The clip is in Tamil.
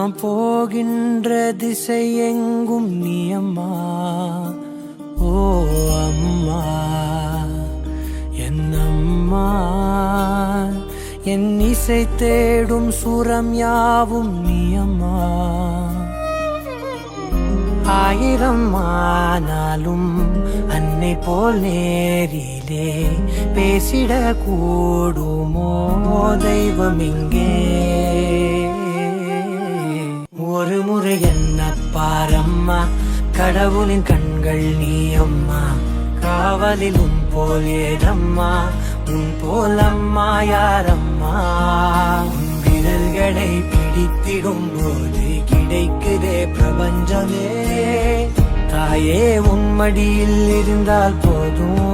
நான் போகின்ற திசை எங்கும் நீ அம்மா. ஓ அம்மா, என் அம்மா, என் இசை தேடும் சுரம் யாவும் நீ அம்மா. ஆயிரம் ஆனாலும் அன்னை போல் நேரிலே பேசிட கூடுமோ தெய்வம் இங்கே. ஒரு முறை என்ன பாரம்மா, கடவுளின் கண்கள் நீ அம்மா. காவலில் உன் போல் ஏதம்மா, உன் போல் அம்மா யாரம்மா. உன் விரல்களை பிடித்திடும் போது கிடைக்குதே பிரபஞ்சமே. தாயே உன் மடியில் இருந்தால் போதும்.